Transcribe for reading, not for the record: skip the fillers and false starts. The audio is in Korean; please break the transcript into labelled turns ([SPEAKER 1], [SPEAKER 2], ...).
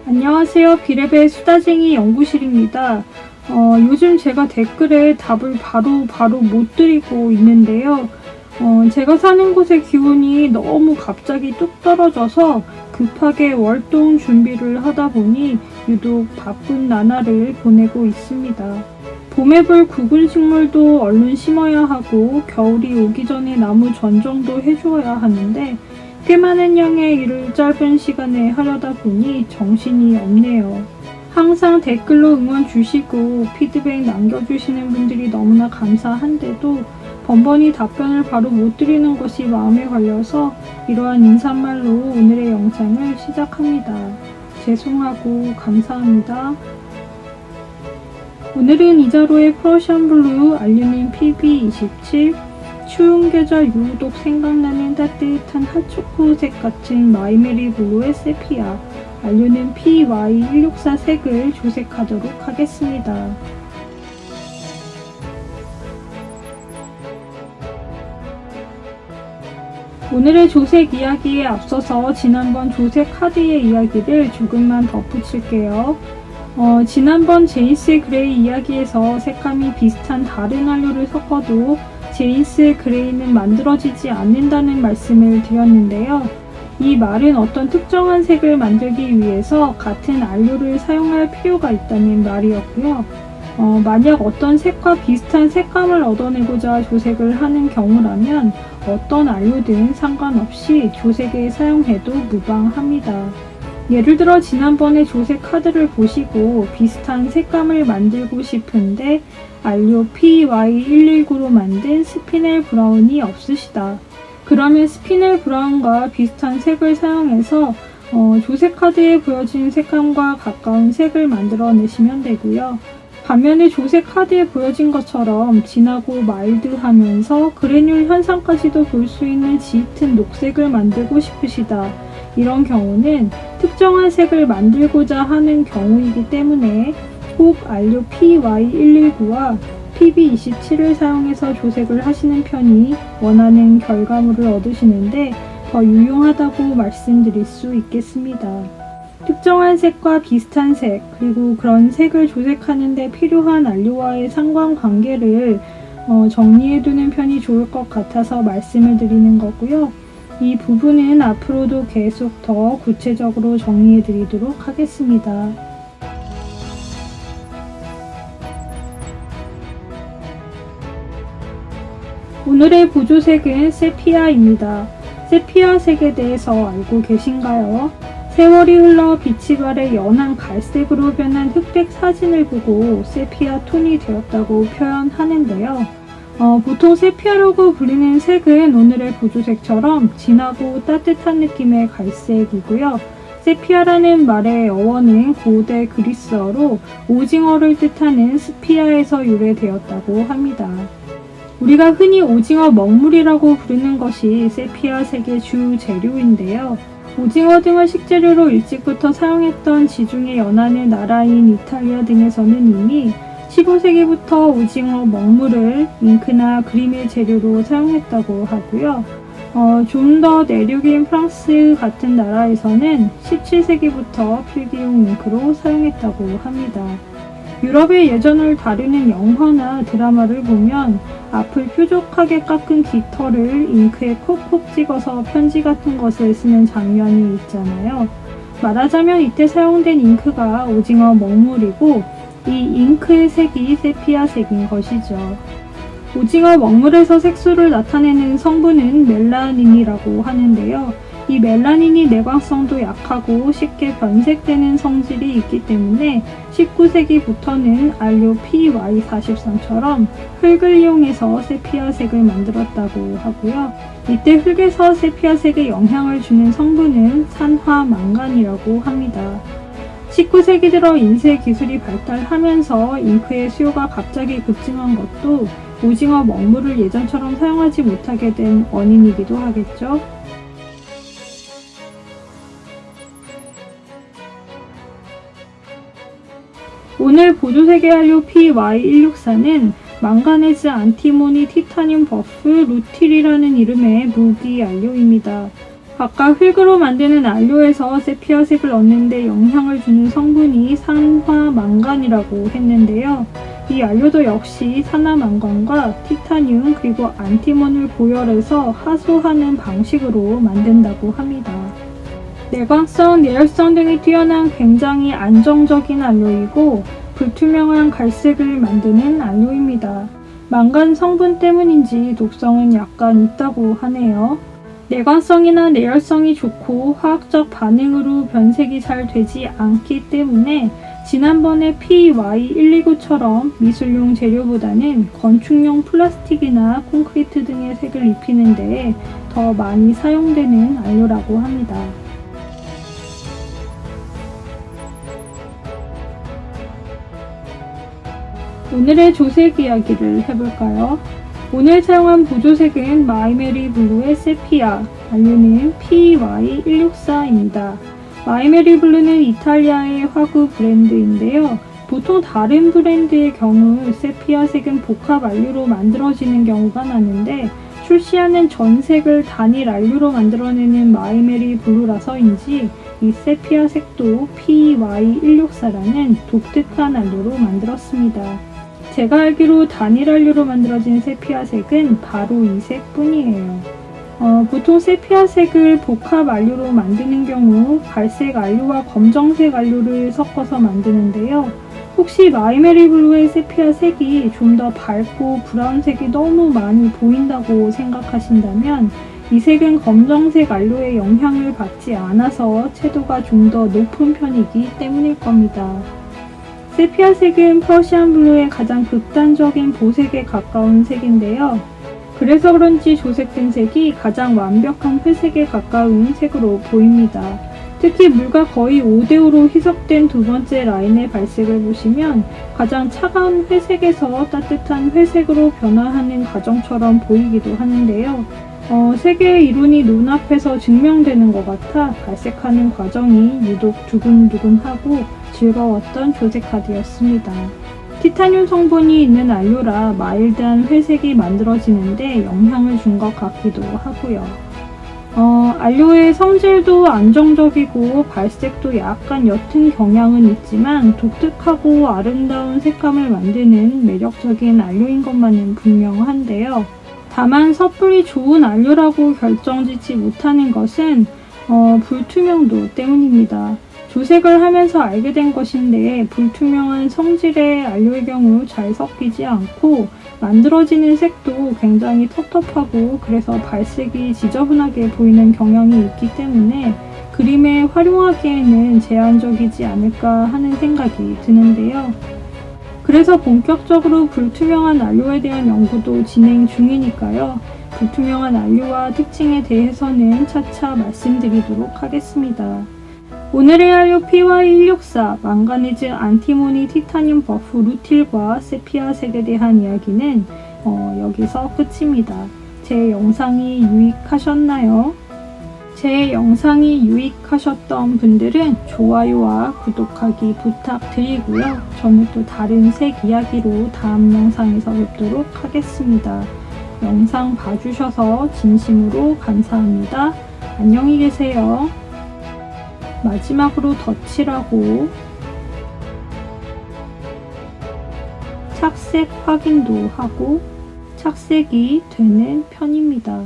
[SPEAKER 1] 안녕하세요. 비랩의 수다쟁이 연구실입니다. 요즘 제가 댓글에 답을 바로 못 드리고 있는데요. 제가 사는 곳의 기온이 너무 갑자기 뚝 떨어져서 급하게 월동 준비를 하다 보니 유독 바쁜 나날을 보내고 있습니다. 봄에 볼 구근 식물도 얼른 심어야 하고 겨울이 오기 전에 나무 전정도 해주어야 하는데 꽤 많은 양의 일을 짧은 시간에 하려다 보니 정신이 없네요. 항상 댓글로 응원 주시고 피드백 남겨주시는 분들이 너무나 감사한데도 번번이 답변을 바로 못 드리는 것이 마음에 걸려서 이러한 인사말로 오늘의 영상을 시작합니다. 죄송하고 감사합니다. 오늘은 이자로의 프러시안 블루 알루민 PB27 추운 계절 유독 생각나는 따뜻한 핫초코색 같은 마이메리 블루의 세피아 알루민 PY164 색을 조색하도록 하겠습니다. 오늘의 조색 이야기에 앞서서 지난번 조색 카드의 이야기를 조금만 덧붙일게요. 지난번 제인스 그레이 이야기에서 색감이 비슷한 다른 안료를 섞어도 제인스 그레이는 만들어지지 않는다는 말씀을 드렸는데요. 이 말은 어떤 특정한 색을 만들기 위해서 같은 안료를 사용할 필요가 있다는 말이었고요. 만약 어떤 색과 비슷한 색감을 얻어내고자 조색을 하는 경우라면 어떤 안료든 상관없이 조색에 사용해도 무방합니다. 예를 들어 지난번에 조색 카드를 보시고 비슷한 색감을 만들고 싶은데 안료 PY119로 만든 스피넬 브라운이 없으시다. 그러면 스피넬 브라운과 비슷한 색을 사용해서 조색 카드에 보여진 색감과 가까운 색을 만들어내시면 되고요. 반면에 조색 카드에 보여진 것처럼 진하고 마일드하면서 그래뉼 현상까지도 볼 수 있는 짙은 녹색을 만들고 싶으시다. 이런 경우는 특정한 색을 만들고자 하는 경우이기 때문에 꼭 안료 PY119와 PB27을 사용해서 조색을 하시는 편이 원하는 결과물을 얻으시는데 더 유용하다고 말씀드릴 수 있겠습니다. 특정한 색과 비슷한 색, 그리고 그런 색을 조색하는 데 필요한 안료와의 상관관계를 정리해두는 편이 좋을 것 같아서 말씀을 드리는 거고요. 이 부분은 앞으로도 계속 더 구체적으로 정리해 드리도록 하겠습니다. 오늘의 보조색은 세피아입니다. 세피아 색에 대해서 알고 계신가요? 세월이 흘러 빛이 발해 연한 갈색으로 변한 흑백 사진을 보고 세피아 톤이 되었다고 표현하는데요. 보통 세피아라고 불리는 색은 오늘의 보조색처럼 진하고 따뜻한 느낌의 갈색이고요. 세피아라는 말의 어원은 고대 그리스어로 오징어를 뜻하는 스피아에서 유래되었다고 합니다. 우리가 흔히 오징어 먹물이라고 부르는 것이 세피아 색의 주 재료인데요. 오징어 등을 식재료로 일찍부터 사용했던 지중해 연안의 나라인 이탈리아 등에서는 이미 15세기부터 오징어 먹물을 잉크나 그림의 재료로 사용했다고 하고요. 좀 더 내륙인 프랑스 같은 나라에서는 17세기부터 필기용 잉크로 사용했다고 합니다. 유럽의 예전을 다루는 영화나 드라마를 보면 앞을 뾰족하게 깎은 깃털을 잉크에 콕콕 찍어서 편지 같은 것을 쓰는 장면이 있잖아요. 말하자면 이때 사용된 잉크가 오징어 먹물이고 이 잉크의 색이 세피아 색인 것이죠. 오징어 먹물에서 색소를 나타내는 성분은 멜라닌이라고 하는데요. 이 멜라닌이 내광성도 약하고 쉽게 변색되는 성질이 있기 때문에 19세기부터는 안료 PY43처럼 흙을 이용해서 세피아색을 만들었다고 하고요. 이때 흙에서 세피아색에 영향을 주는 성분은 산화망간이라고 합니다. 19세기 들어 인쇄 기술이 발달하면서 잉크의 수요가 갑자기 급증한 것도 오징어 먹물을 예전처럼 사용하지 못하게 된 원인이기도 하겠죠. 오늘 보조색의 안료 PY164는 망가네즈 안티모니 티타늄 버프 루틸이라는 이름의 무기 안료입니다. 각각 흙으로 만드는 안료에서 세피아색을 얻는 데 영향을 주는 성분이 산화망간이라고 했는데요. 이 안료도 역시 산화망간과 티타늄 그리고 안티몬을 고열해서 하소하는 방식으로 만든다고 합니다. 내광성, 내열성 등이 뛰어난 굉장히 안정적인 안료이고 불투명한 갈색을 만드는 안료입니다. 망간 성분 때문인지 독성은 약간 있다고 하네요. 내광성이나 내열성이 좋고 화학적 반응으로 변색이 잘 되지 않기 때문에 지난번에 PY129처럼 미술용 재료보다는 건축용 플라스틱이나 콘크리트 등의 색을 입히는 데 더 많이 사용되는 안료라고 합니다. 오늘의 조색 이야기를 해볼까요? 오늘 사용한 보조색은 마이메리 블루의 세피아, 안료는 PY164입니다. 마이메리 블루는 이탈리아의 화구 브랜드인데요. 보통 다른 브랜드의 경우 세피아 색은 복합 안료로 만들어지는 경우가 많은데 출시하는 전색을 단일 안료로 만들어내는 마이메리 블루라서인지 이 세피아 색도 PY164라는 독특한 안료로 만들었습니다. 제가 알기로 단일 안료로 만들어진 세피아색은 바로 이 색뿐이에요. 보통 세피아색을 복합 안료로 만드는 경우 갈색 안료와 검정색 안료를 섞어서 만드는데요. 혹시 마이메리 블루의 세피아색이 좀 더 밝고 브라운색이 너무 많이 보인다고 생각하신다면 이 색은 검정색 안료의 영향을 받지 않아서 채도가 좀 더 높은 편이기 때문일 겁니다. 세피아색은 퍼시안 블루의 가장 극단적인 보색에 가까운 색인데요. 그래서 그런지 조색된 색이 가장 완벽한 회색에 가까운 색으로 보입니다. 특히 물과 거의 5대5로 희석된 두 번째 라인의 발색을 보시면 가장 차가운 회색에서 따뜻한 회색으로 변화하는 과정처럼 보이기도 하는데요. 색의 이론이 눈앞에서 증명되는 것 같아 발색하는 과정이 유독 두근두근하고 즐거웠던 조색 카드였습니다. 티타늄 성분이 있는 안료라 마일드한 회색이 만들어지는데 영향을 준 것 같기도 하고요. 안료의 성질도 안정적이고 발색도 약간 옅은 경향은 있지만 독특하고 아름다운 색감을 만드는 매력적인 안료인 것만은 분명한데요. 다만 섣불리 좋은 안료라고 결정짓지 못하는 것은 불투명도 때문입니다. 조색을 하면서 알게 된 것인데 불투명한 성질의 안료의 경우 잘 섞이지 않고 만들어지는 색도 굉장히 텁텁하고 그래서 발색이 지저분하게 보이는 경향이 있기 때문에 그림에 활용하기에는 제한적이지 않을까 하는 생각이 드는데요. 그래서 본격적으로 불투명한 안료에 대한 연구도 진행 중이니까요. 불투명한 안료와 특징에 대해서는 차차 말씀드리도록 하겠습니다. 오늘의 안료 PY164 망가니즈 안티모니 티타늄 버프 루틸과 세피아 색에 대한 이야기는 여기서 끝입니다. 제 영상이 유익하셨나요? 제 영상이 유익하셨던 분들은 좋아요와 구독하기 부탁드리고요. 저는 또 다른 색 이야기로 다음 영상에서 뵙도록 하겠습니다. 영상 봐주셔서 진심으로 감사합니다. 안녕히 계세요. 마지막으로 덧칠하고 착색 확인도 하고 착색이 되는 편입니다.